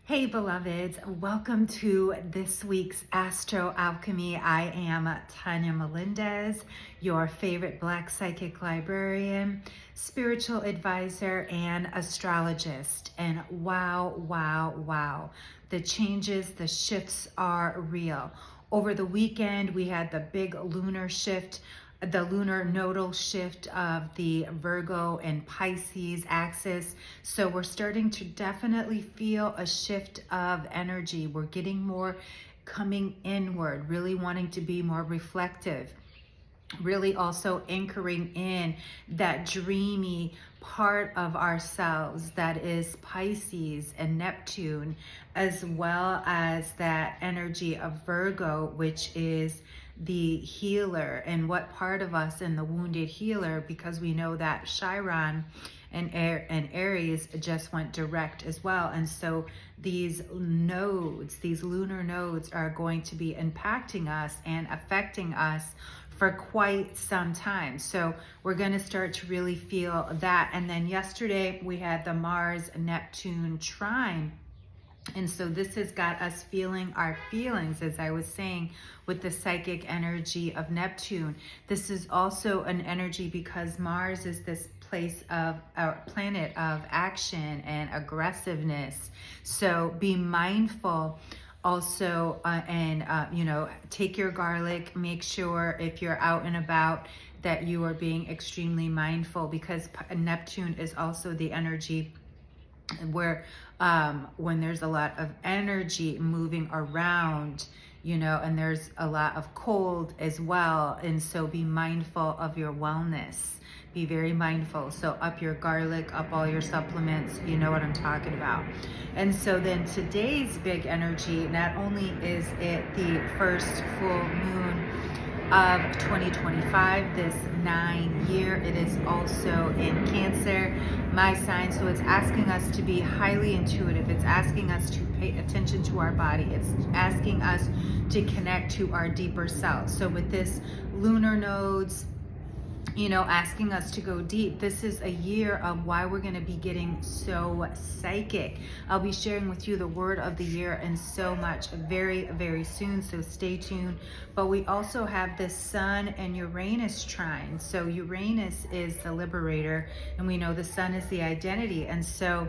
Hey beloveds, welcome to this week's Astro Alchemy. I am Tanya Melendez, your favorite Black psychic librarian, spiritual advisor, and astrologist. And wow, the changes, the shifts are real. Over the weekend, we had the big lunar shift, the lunar nodal shift of the Virgo and Pisces axis. So we're starting to definitely feel a shift of energy. We're getting more coming inward, really wanting to be more reflective, really also anchoring in that dreamy part of ourselves that is Pisces and Neptune, as well as that energy of Virgo, which is the healer. And what part of us in the wounded healer, because we know that Chiron and Aries just went direct as well. And so these nodes, these lunar nodes, are going to be impacting us and affecting us for quite some time. So we're going to start to really feel that. And then yesterday we had the Mars-Neptune trine. And so this has got us feeling our feelings, as I was saying, with the psychic energy of Neptune. This is also an energy because Mars is this place of our planet of action and aggressiveness. So be mindful also, take your garlic. Make sure if you're out and about that you are being extremely mindful, because Neptune is also the energy where when there's a lot of energy moving around, and there's a lot of cold as well. And so be mindful of your wellness. Be very mindful. So up your garlic, up all your supplements, you know what I'm talking about. And so then today's big energy, not only is it the first full moon of 2025, this 9-year, it is also in Cancer, my sign. So it's asking us to be highly intuitive. It's asking us to pay attention to our body. It's asking us to connect to our deeper self. So with this lunar nodes, asking us to go deep. This is a year of why we're going to be getting so psychic. I'll be sharing with you the word of the year and so much very, very soon. So stay tuned. But we also have this Sun and Uranus trine. So Uranus is the liberator, and we know the Sun is the identity. And so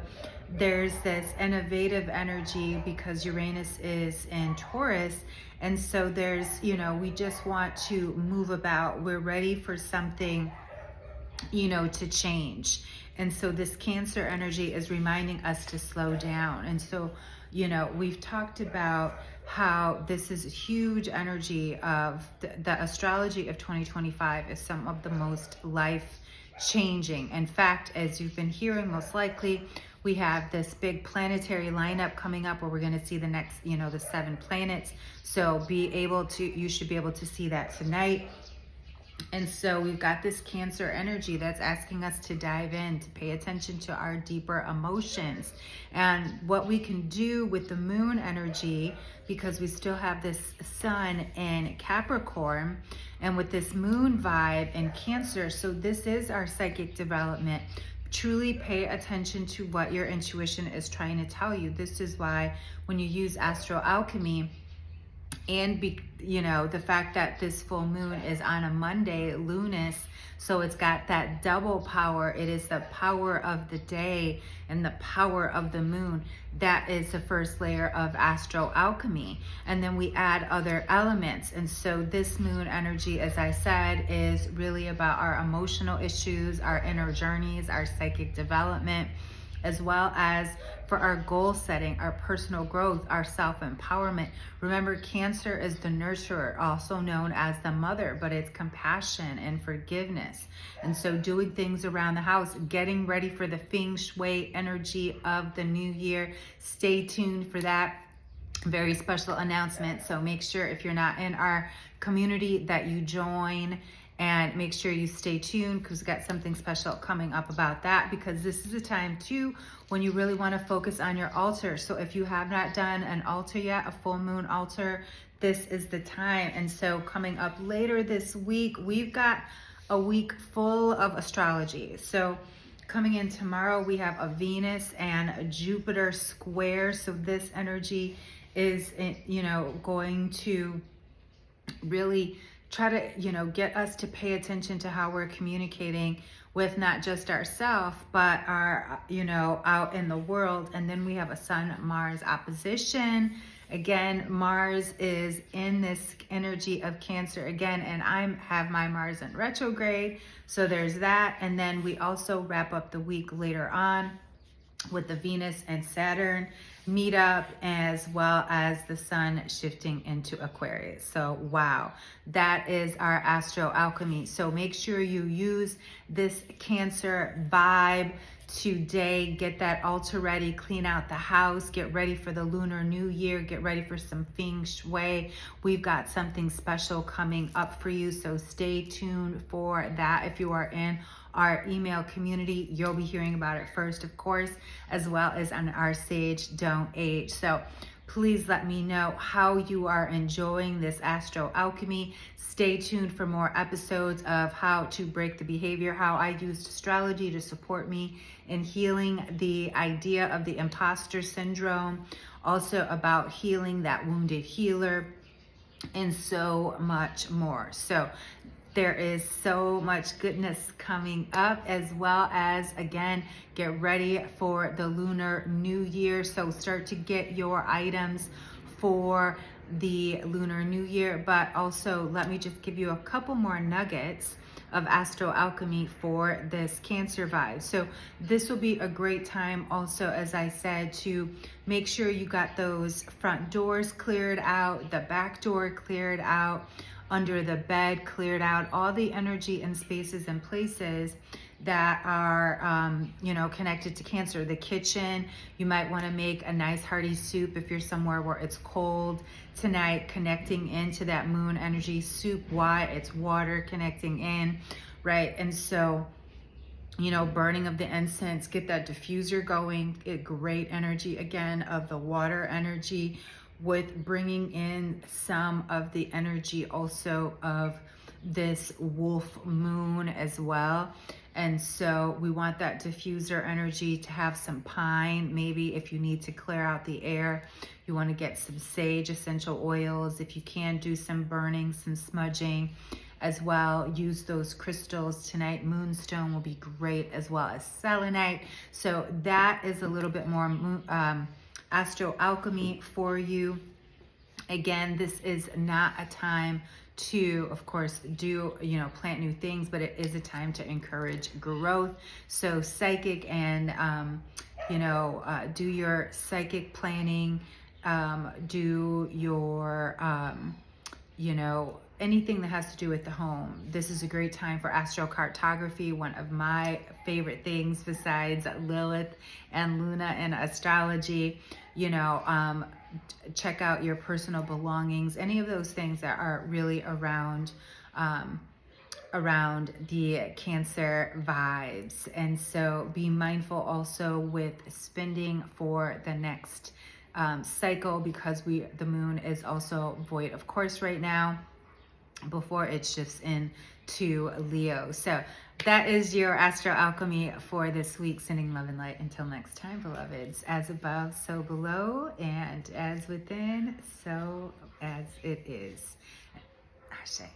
there's this innovative energy because Uranus is in Taurus. And so there's, we just want to move about. We're ready for something, to change. And so this Cancer energy is reminding us to slow down. And so, we've talked about how this is huge energy of the astrology of 2025 is some of the most life changing. In fact, as you've been hearing, most likely, we have this big planetary lineup coming up where we're going to see the next, the 7 planets. So you should be able to see that tonight. And so we've got this Cancer energy that's asking us to dive in, to pay attention to our deeper emotions and what we can do with the moon energy, because we still have this Sun in Capricorn and with this moon vibe in Cancer. So this is our psychic development. Truly pay attention to what your intuition is trying to tell you. This is why when you use Astro Alchemy, and the fact that this full moon is on a Monday, lunis, so it's got that double power. It is the power of the day and the power of the moon. That is the first layer of Astro Alchemy. And then we add other elements. And so this moon energy, as I said, is really about our emotional issues, our inner journeys, our psychic development, as well as for our goal setting, our personal growth, our self-empowerment. Remember, Cancer is the nurturer, also known as the mother, but it's compassion and forgiveness. And so doing things around the house, getting ready for the feng shui energy of the new year. Stay tuned for that very special announcement. So make sure if you're not in our community that you join, and make sure you stay tuned because we've got something special coming up about that, because this is a time too when you really want to focus on your altar. So if you have not done an altar yet, a full moon altar, this is the time. And so coming up later this week, we've got a week full of astrology. So coming in tomorrow, we have a Venus and a Jupiter square. So this energy is, going to really try to, get us to pay attention to how we're communicating with not just ourselves, but our, out in the world. And then we have a Sun-Mars opposition. Again, Mars is in this energy of Cancer again, and I have my Mars in retrograde. So there's that. And then we also wrap up the week later on with the Venus and Saturn meetup, as well as the Sun shifting into Aquarius. So wow, that is our Astro Alchemy. So make sure you use this Cancer vibe today. Get that altar ready, clean out the house, get ready for the Lunar New Year, get ready for some Feng Shui. We've got something special coming up for you, so stay tuned for that. If you are in our email community, you'll be hearing about it first, of course, as well as on our Sage Don't Age. So please let me know how you are enjoying this Astro Alchemy. Stay tuned for more episodes of how to break the behavior, how I used astrology to support me in healing the idea of the imposter syndrome, also about healing that wounded healer, and so much more. So there is so much goodness coming up, as well as, again, get ready for the Lunar New Year. So start to get your items for the Lunar New Year. But also, let me just give you a couple more nuggets of Astro Alchemy for this Cancer vibe. So this will be a great time also, as I said, to make sure you got those front doors cleared out, the back door cleared out, under the bed cleared out, all the energy and spaces and places that are, connected to Cancer. The kitchen, you might want to make a nice hearty soup if you're somewhere where it's cold tonight, connecting into that moon energy. Soup, why? It's water connecting in, right? And so, burning of the incense, get that diffuser going, get great energy again of the water energy, with bringing in some of the energy also of this wolf moon as well. And so we want that diffuser energy to have some pine. Maybe if you need to clear out the air, you want to get some sage essential oils. If you can, do some burning, some smudging as well. Use those crystals tonight. Moonstone will be great, as well as selenite. So that is a little bit more Astro Alchemy for you. Again, this is not a time to, of course, do, plant new things, but it is a time to encourage growth. So psychic and, do your psychic planning, do your, anything that has to do with the home. This is a great time for astrocartography, one of my favorite things besides Lilith and Luna and astrology. Check out your personal belongings, any of those things that are really around the Cancer vibes. And so be mindful also with spending for the next cycle, because the moon is also void, of course, right now, before it shifts into Leo. So that is your Astro Alchemy for this week. Sending love and light. Until next time, beloveds. As above, so below, and as within, so as it is. Ashe.